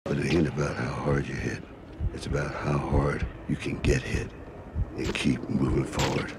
But it ain't about how hard you hit. It's about how hard you can get hit and keep moving forward.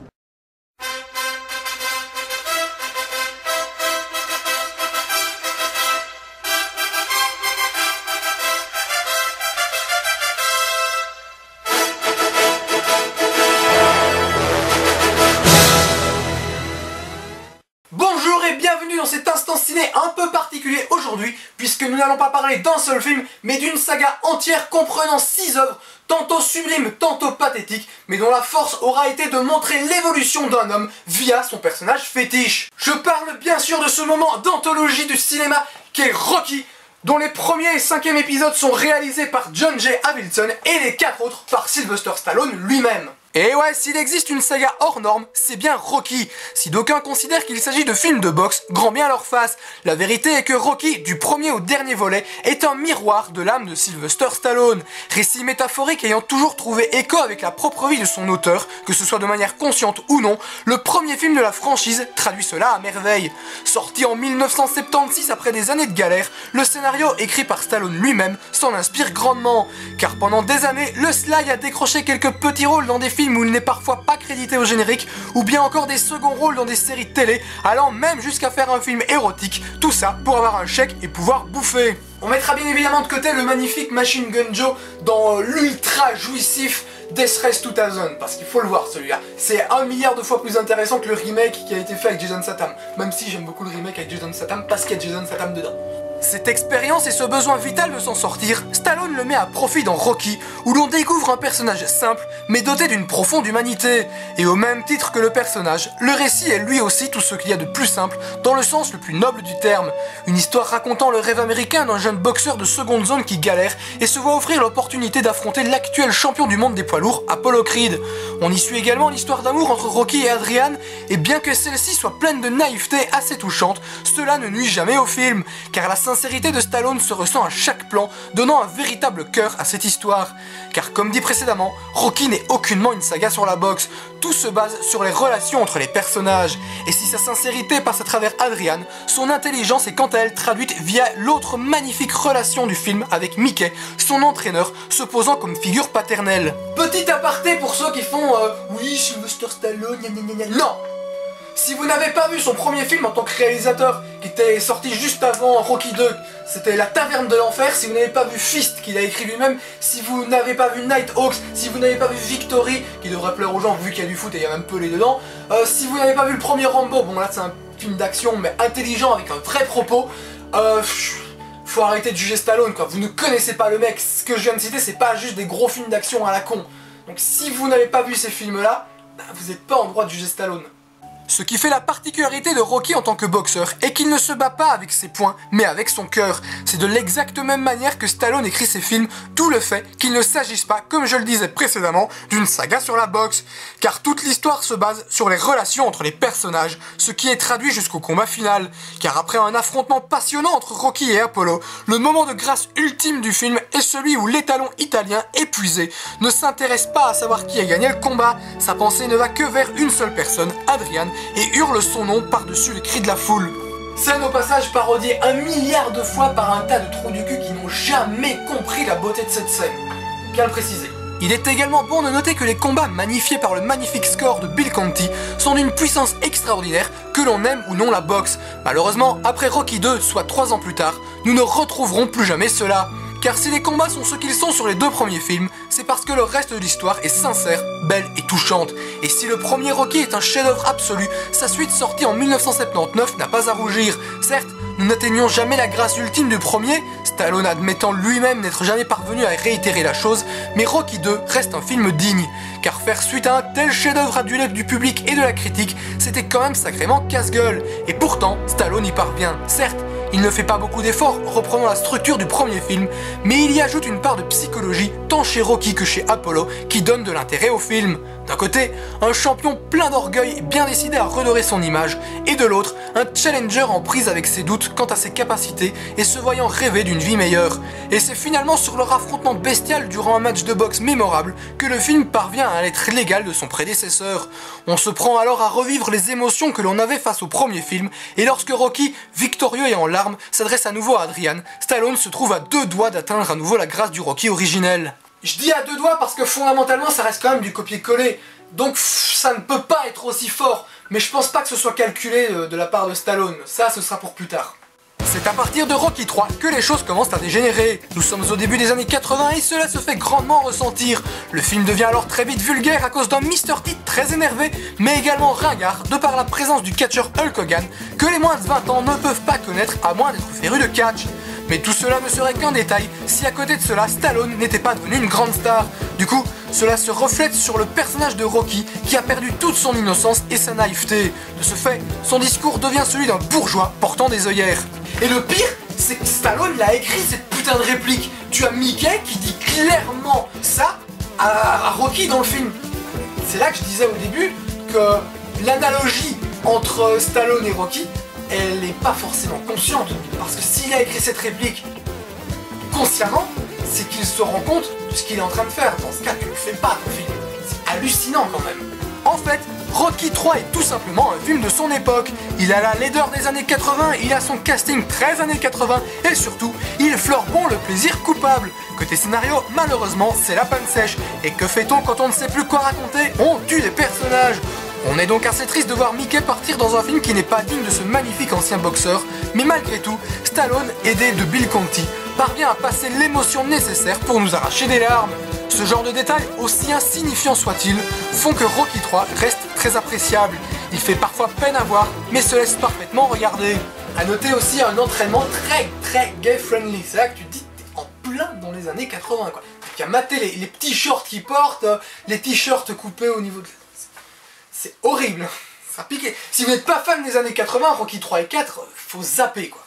Bonjour et bienvenue dans cet instant ciné un peu particulier aujourd'hui, puisque nous n'allons pas parler d'un seul film, mais d'une saga entière comprenant 6 œuvres, tantôt sublimes, tantôt pathétiques, mais dont la force aura été de montrer l'évolution d'un homme via son personnage fétiche. Je parle bien sûr de ce moment d'anthologie du cinéma qu'est Rocky, dont les premiers et 5e épisodes sont réalisés par John J. Avildsen et les 4 autres par Sylvester Stallone lui-même. Et ouais, s'il existe une saga hors norme, c'est bien Rocky. Si d'aucuns considèrent qu'il s'agit de films de boxe, grand bien leur face. La vérité est que Rocky, du premier au dernier volet, est un miroir de l'âme de Sylvester Stallone. Récit métaphorique ayant toujours trouvé écho avec la propre vie de son auteur, que ce soit de manière consciente ou non, le premier film de la franchise traduit cela à merveille. Sorti en 1976 après des années de galère, le scénario écrit par Stallone lui-même s'en inspire grandement. Car pendant des années, le Sly a décroché quelques petits rôles dans des films où il n'est parfois pas crédité au générique, ou bien encore des seconds rôles dans des séries de télé, allant même jusqu'à faire un film érotique, tout ça pour avoir un chèque et pouvoir bouffer. On mettra bien évidemment de côté le magnifique Machine Gun Joe dans l'ultra jouissif Death Race 2000, parce qu'il faut le voir celui-là. C'est 1 milliard de fois plus intéressant que le remake qui a été fait avec Jason Statham, même si j'aime beaucoup le remake avec Jason Statham parce qu'il y a Jason Statham dedans. Cette expérience et ce besoin vital de s'en sortir, Stallone le met à profit dans Rocky, où l'on découvre un personnage simple, mais doté d'une profonde humanité. Et au même titre que le personnage, le récit est lui aussi tout ce qu'il y a de plus simple, dans le sens le plus noble du terme. Une histoire racontant le rêve américain d'un jeune boxeur de seconde zone qui galère et se voit offrir l'opportunité d'affronter l'actuel champion du monde des poids lourds, Apollo Creed. On y suit également l'histoire d'amour entre Rocky et Adrian, et bien que celle-ci soit pleine de naïveté assez touchante, cela ne nuit jamais au film, car la sincérité de Stallone se ressent à chaque plan, donnant un véritable cœur à cette histoire. Car comme dit précédemment, Rocky n'est aucunement une saga sur la boxe, tout se base sur les relations entre les personnages. Et si sa sincérité passe à travers Adrian, son intelligence est quant à elle traduite via l'autre magnifique relation du film avec Mickey, son entraîneur, se posant comme figure paternelle. Petit aparté pour ceux qui font oui, Sylvester Stallone, gna gna gna gna. Non! Si vous n'avez pas vu son premier film en tant que réalisateur, qui était sorti juste avant Rocky 2, c'était La Taverne de l'Enfer. Si vous n'avez pas vu Fist, qu'il a écrit lui-même, si vous n'avez pas vu Nighthawks, si vous n'avez pas vu Victory, qui devrait plaire aux gens vu qu'il y a du foot et il y a même Pelé dedans, si vous n'avez pas vu le premier Rambo, bon là c'est un film d'action mais intelligent avec un vrai propos, faut arrêter de juger Stallone quoi, vous ne connaissez pas le mec, ce que je viens de citer c'est pas juste des gros films d'action à la con. Donc si vous n'avez pas vu ces films là, vous n'êtes pas en droit de juger Stallone. Ce qui fait la particularité de Rocky en tant que boxeur est qu'il ne se bat pas avec ses poings, mais avec son cœur. C'est de l'exacte même manière que Stallone écrit ses films, d'où le fait qu'il ne s'agisse pas, comme je le disais précédemment, d'une saga sur la boxe. Car toute l'histoire se base sur les relations entre les personnages, ce qui est traduit jusqu'au combat final. Car après un affrontement passionnant entre Rocky et Apollo, le moment de grâce ultime du film est celui où l'étalon italien, épuisé, ne s'intéresse pas à savoir qui a gagné le combat. Sa pensée ne va que vers une seule personne, Adrian, et hurle son nom par-dessus les cris de la foule. Scène au passage parodiée 1 milliard de fois par un tas de trous du cul qui n'ont jamais compris la beauté de cette scène. Bien le préciser. Il est également bon de noter que les combats magnifiés par le magnifique score de Bill Conti sont d'une puissance extraordinaire, que l'on aime ou non la boxe. Malheureusement, après Rocky 2, soit 3 ans plus tard, nous ne retrouverons plus jamais cela. Car si les combats sont ce qu'ils sont sur les 2 premiers films, c'est parce que le reste de l'histoire est sincère, belle et touchante. Et si le premier Rocky est un chef-d'œuvre absolu, sa suite sortie en 1979 n'a pas à rougir. Certes, nous n'atteignons jamais la grâce ultime du premier, Stallone admettant lui-même n'être jamais parvenu à réitérer la chose, mais Rocky 2 reste un film digne. Car faire suite à un tel chef-d'œuvre adulé du public et de la critique, c'était quand même sacrément casse-gueule. Et pourtant, Stallone y parvient. Certes, il ne fait pas beaucoup d'efforts reprenant la structure du premier film, mais il y ajoute une part de psychologie tant chez Rocky que chez Apollo qui donne de l'intérêt au film. D'un côté, un champion plein d'orgueil et bien décidé à redorer son image, et de l'autre, un challenger en prise avec ses doutes quant à ses capacités et se voyant rêver d'une vie meilleure. Et c'est finalement sur leur affrontement bestial durant un match de boxe mémorable que le film parvient à l'être l'égal de son prédécesseur. On se prend alors à revivre les émotions que l'on avait face au premier film, et lorsque Rocky, victorieux et en larmes, s'adresse à nouveau à Adrian, Stallone se trouve à 2 doigts d'atteindre à nouveau la grâce du Rocky originel. Je dis à 2 doigts parce que fondamentalement ça reste quand même du copier-coller, donc ça ne peut pas être aussi fort, mais je pense pas que ce soit calculé de la part de Stallone, ça ce sera pour plus tard. C'est à partir de Rocky 3 que les choses commencent à dégénérer. Nous sommes au début des années 80 et cela se fait grandement ressentir. Le film devient alors très vite vulgaire à cause d'un Mr. T très énervé, mais également ringard de par la présence du catcheur Hulk Hogan, que les moins de 20 ans ne peuvent pas connaître à moins d'être férus de catch. Mais tout cela ne serait qu'un détail si à côté de cela Stallone n'était pas devenu une grande star. Du coup, cela se reflète sur le personnage de Rocky qui a perdu toute son innocence et sa naïveté. De ce fait, son discours devient celui d'un bourgeois portant des œillères. Et le pire, c'est que Stallone l'a écrit cette putain de réplique. Tu as Mickey qui dit clairement ça à Rocky dans le film. C'est là que je disais au début que l'analogie entre Stallone et Rocky, elle n'est pas forcément consciente. Parce que s'il a écrit cette réplique consciemment, c'est qu'il se rend compte de ce qu'il est en train de faire. Dans ce cas, tu le fais pas ton film. C'est hallucinant quand même. En fait, Rocky 3 est tout simplement un film de son époque. Il a la laideur des années 80, il a son casting très années 80 et surtout, il fleure bon le plaisir coupable. Côté scénario, malheureusement, c'est la panne sèche. Et que fait-on quand on ne sait plus quoi raconter? On tue des personnages. On est donc assez triste de voir Mickey partir dans un film qui n'est pas digne de ce magnifique ancien boxeur, mais malgré tout, Stallone, aidé de Bill Conti, parvient à passer l'émotion nécessaire pour nous arracher des larmes. Ce genre de détails, aussi insignifiants soient-ils, font que Rocky 3 reste très appréciable. Il fait parfois peine à voir, mais se laisse parfaitement regarder. A noter aussi un entraînement très gay-friendly. C'est là que tu te dis, t'es en plein dans les années 80 quoi. Tu as maté les petits shorts qu'ils portent, les t-shirts coupés au niveau de... C'est horrible, ça pique. Si vous n'êtes pas fan des années 80, Rocky 3 et 4, faut zapper quoi.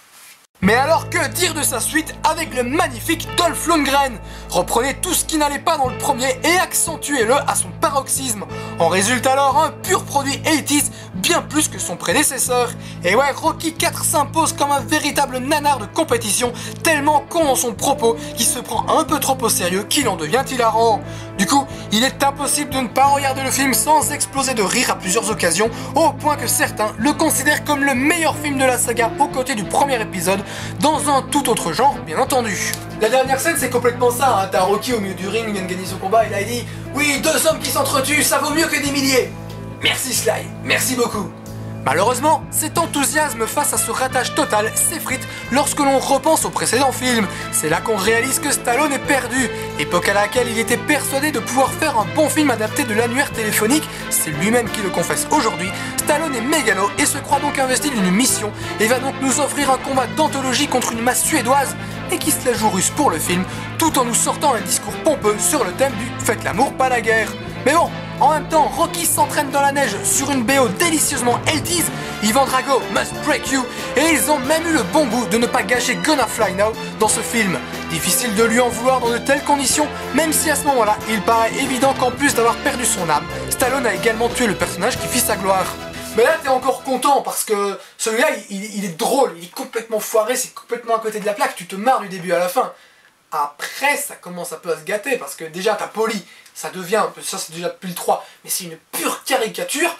Mais alors que dire de sa suite avec le magnifique Dolph Lundgren? Reprenez tout ce qui n'allait pas dans le premier et accentuez-le à son paroxysme. En résulte alors un pur produit 80s, bien plus que son prédécesseur. Et ouais, Rocky 4 s'impose comme un véritable nanar de compétition, tellement con dans son propos, qui se prend un peu trop au sérieux, qu'il en devient hilarant. Du coup, il est impossible de ne pas regarder le film sans exploser de rire à plusieurs occasions, au point que certains le considèrent comme le meilleur film de la saga aux côtés du premier épisode, dans un tout autre genre, bien entendu. La dernière scène, c'est complètement ça, hein. T'as Rocky au milieu du ring, il vient de gagner son combat, et là il dit « Oui, 2 hommes qui s'entretuent, ça vaut mieux que des milliers !» Merci Sly, merci beaucoup. Malheureusement, cet enthousiasme face à ce ratage total s'effrite lorsque l'on repense au précédent film. C'est là qu'on réalise que Stallone est perdu. Époque à laquelle il était persuadé de pouvoir faire un bon film adapté de l'annuaire téléphonique, c'est lui-même qui le confesse aujourd'hui. Stallone est mégalo et se croit donc investi d'une mission et va donc nous offrir un combat d'anthologie contre une masse suédoise et qui se la joue russe pour le film, tout en nous sortant un discours pompeux sur le thème du « Faites l'amour, pas la guerre ». Mais bon, en même temps, Rocky s'entraîne dans la neige sur une BO délicieusement 80s, Ivan Drago must break you, et ils ont même eu le bon goût de ne pas gâcher Gonna Fly Now dans ce film. Difficile de lui en vouloir dans de telles conditions, même si à ce moment-là, il paraît évident qu'en plus d'avoir perdu son âme, Stallone a également tué le personnage qui fit sa gloire. Mais là t'es encore content parce que celui-là il est drôle, il est complètement foiré, c'est complètement à côté de la plaque, tu te marres du début à la fin. Après ça commence un peu à se gâter parce que déjà t'as Paulie, ça devient un peu, ça c'est déjà depuis le 3, mais c'est une pure caricature.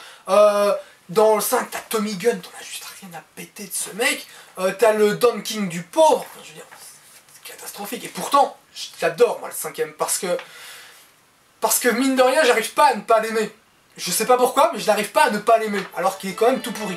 Dans le 5 t'as Tommy Gunn, t'en as juste rien à péter de ce mec. T'as le Don King du pauvre, enfin, je veux dire, c'est catastrophique. Et pourtant, j'adore moi le 5ème parce que mine de rien j'arrive pas à ne pas l'aimer. Je sais pas pourquoi, mais je n'arrive pas à ne pas l'aimer, alors qu'il est quand même tout pourri.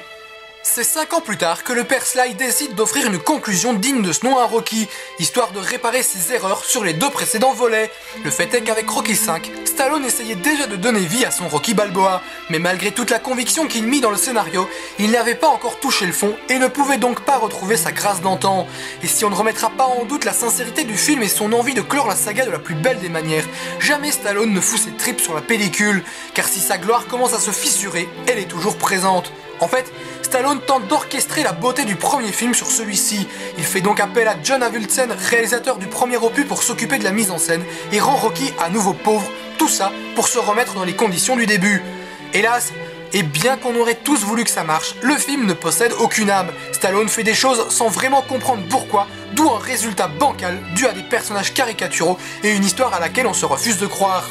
C'est 5 ans plus tard que le père Sly décide d'offrir une conclusion digne de ce nom à Rocky, histoire de réparer ses erreurs sur les 2 précédents volets. Le fait est qu'avec Rocky 5, Stallone essayait déjà de donner vie à son Rocky Balboa, mais malgré toute la conviction qu'il mit dans le scénario, il n'avait pas encore touché le fond et ne pouvait donc pas retrouver sa grâce d'antan. Et si on ne remettra pas en doute la sincérité du film et son envie de clore la saga de la plus belle des manières, jamais Stallone ne fout ses tripes sur la pellicule, car si sa gloire commence à se fissurer, elle est toujours présente. En fait, Stallone tente d'orchestrer la beauté du premier film sur celui-ci. Il fait donc appel à John Avildsen, réalisateur du premier opus, pour s'occuper de la mise en scène et rend Rocky à nouveau pauvre, tout ça pour se remettre dans les conditions du début. Hélas, et bien qu'on aurait tous voulu que ça marche, le film ne possède aucune âme. Stallone fait des choses sans vraiment comprendre pourquoi, d'où un résultat bancal dû à des personnages caricaturaux et une histoire à laquelle on se refuse de croire.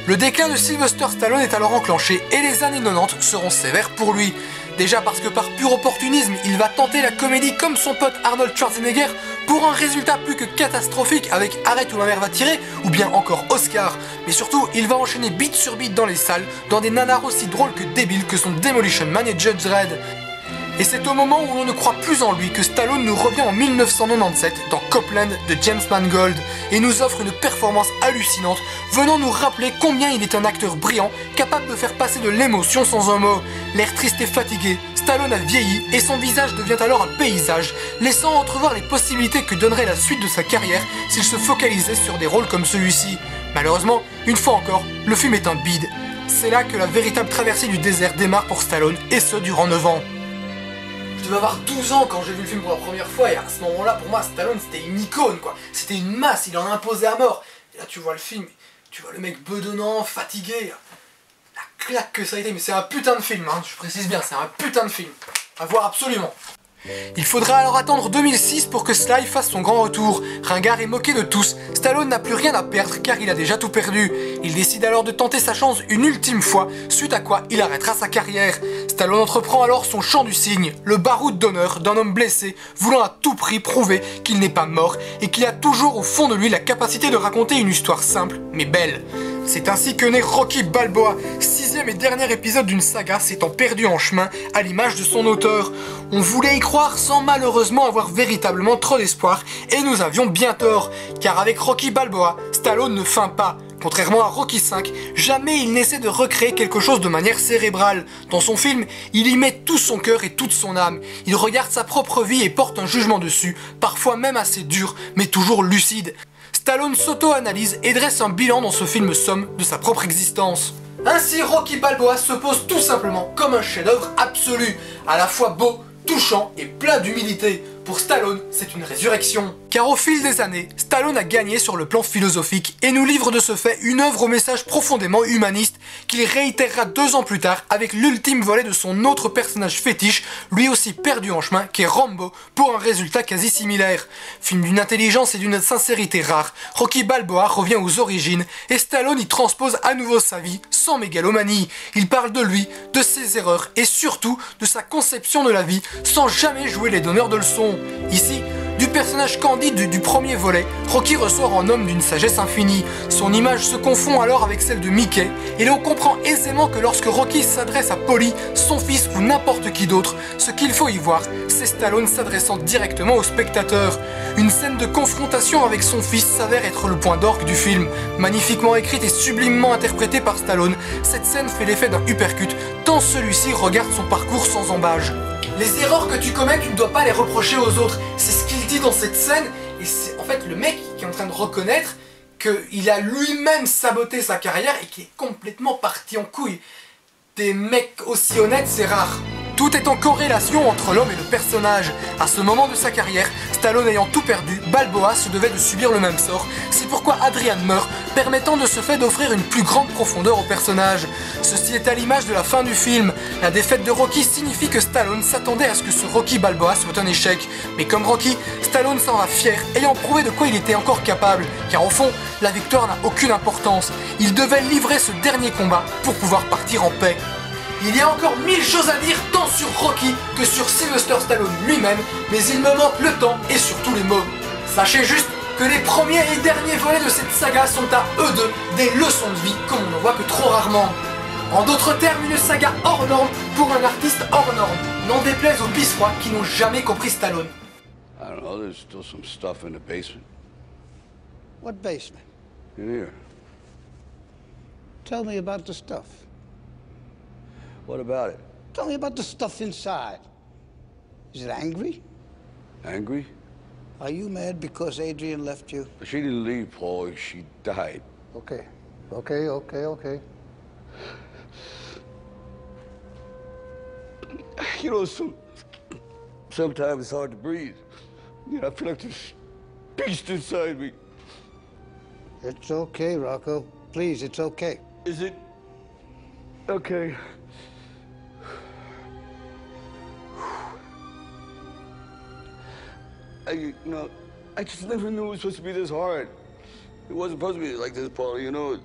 Le déclin de Sylvester Stallone est alors enclenché et les années 90 seront sévères pour lui. Déjà parce que par pur opportunisme, il va tenter la comédie comme son pote Arnold Schwarzenegger pour un résultat plus que catastrophique avec Arrête ou ma mère va tirer ou bien encore Oscar. Mais surtout, il va enchaîner beat sur beat dans les salles, dans des nanars aussi drôles que débiles que sont Demolition Man et Judge Dredd. Et c'est au moment où l'on ne croit plus en lui que Stallone nous revient en 1997 dans Copland de James Mangold et nous offre une performance hallucinante venant nous rappeler combien il est un acteur brillant capable de faire passer de l'émotion sans un mot. L'air triste et fatigué, Stallone a vieilli et son visage devient alors un paysage, laissant entrevoir les possibilités que donnerait la suite de sa carrière s'il se focalisait sur des rôles comme celui-ci. Malheureusement, une fois encore, le film est un bide. C'est là que la véritable traversée du désert démarre pour Stallone et ce durant 9 ans. Je devais avoir 12 ans quand j'ai vu le film pour la première fois et à ce moment-là, pour moi, Stallone c'était une icône quoi. C'était une masse, il en imposait à mort. Et là tu vois le film, tu vois le mec bedonnant, fatigué. La claque que ça a été, mais c'est un putain de film, hein, je précise bien, c'est un putain de film. À voir absolument. Il faudra alors attendre 2006 pour que Sly fasse son grand retour. Ringard est moqué de tous, Stallone n'a plus rien à perdre car il a déjà tout perdu. Il décide alors de tenter sa chance une ultime fois, suite à quoi il arrêtera sa carrière. Stallone entreprend alors son chant du cygne, le baroud d'honneur d'un homme blessé, voulant à tout prix prouver qu'il n'est pas mort et qu'il a toujours au fond de lui la capacité de raconter une histoire simple mais belle. C'est ainsi que naît Rocky Balboa, 6e et dernier épisode d'une saga s'étant perdu en chemin à l'image de son auteur. On voulait y croire sans malheureusement avoir véritablement trop d'espoir et nous avions bien tort, car avec Rocky Balboa, Stallone ne feint pas. Contrairement à Rocky V, jamais il n'essaie de recréer quelque chose de manière cérébrale. Dans son film, il y met tout son cœur et toute son âme. Il regarde sa propre vie et porte un jugement dessus, parfois même assez dur, mais toujours lucide. Stallone s'auto-analyse et dresse un bilan dans ce film somme de sa propre existence. Ainsi, Rocky Balboa se pose tout simplement comme un chef-d'œuvre absolu, à la fois beau, touchant et plein d'humilité. Pour Stallone, c'est une résurrection. Car au fil des années, Stallone a gagné sur le plan philosophique et nous livre de ce fait une œuvre au message profondément humaniste qu'il réitérera 2 ans plus tard avec l'ultime volet de son autre personnage fétiche, lui aussi perdu en chemin, qui est Rambo, pour un résultat quasi similaire. Film d'une intelligence et d'une sincérité rare, Rocky Balboa revient aux origines et Stallone y transpose à nouveau sa vie sans mégalomanie. Il parle de lui, de ses erreurs et surtout de sa conception de la vie sans jamais jouer les donneurs de leçons. Ici, du personnage candide du premier volet, Rocky ressort en homme d'une sagesse infinie. Son image se confond alors avec celle de Mickey, et l'on comprend aisément que lorsque Rocky s'adresse à Paulie, son fils ou n'importe qui d'autre, ce qu'il faut y voir, c'est Stallone s'adressant directement au spectateur. Une scène de confrontation avec son fils s'avère être le point d'orgue du film. Magnifiquement écrite et sublimement interprétée par Stallone, cette scène fait l'effet d'un uppercut, tant celui-ci regarde son parcours sans embâche. Les erreurs que tu commets, tu ne dois pas les reprocher aux autres. C'est ce qu'il dit dans cette scène. Et c'est en fait le mec qui est en train de reconnaître qu'il a lui-même saboté sa carrière et qu'il est complètement parti en couille. Des mecs aussi honnêtes, c'est rare. Tout est en corrélation entre l'homme et le personnage. À ce moment de sa carrière, Stallone ayant tout perdu, Balboa se devait de subir le même sort. C'est pourquoi Adrian meurt, permettant de ce fait d'offrir une plus grande profondeur au personnage. Ceci est à l'image de la fin du film. La défaite de Rocky signifie que Stallone s'attendait à ce que ce Rocky Balboa soit un échec. Mais comme Rocky, Stallone s'en va fier, ayant prouvé de quoi il était encore capable. Car au fond, la victoire n'a aucune importance. Il devait livrer ce dernier combat pour pouvoir partir en paix. Il y a encore 1000 choses à dire tant sur Rocky que sur Sylvester Stallone lui-même, mais il me manque le temps et surtout les mots. Sachez juste que les premiers et derniers volets de cette saga sont à eux deux des leçons de vie comme on n'en voit que trop rarement. En d'autres termes, une saga hors norme pour un artiste hors norme, n'en déplaise aux bisfrois qui n'ont jamais compris Stallone. I don't know, there's still some stuff in the basement. What basement? In here. Tell me about the stuff. What about it? Tell me about the stuff inside. Is it angry? Angry? Are you mad because Adrian left you? She didn't leave, Paul. She died. Okay. You know, sometimes it's hard to breathe. You know, I feel like there's beast inside me. It's okay, Rocco. Please, it's okay. Is it okay? I just never knew it was supposed to be this hard. It wasn't supposed to be like this, Paul, you know.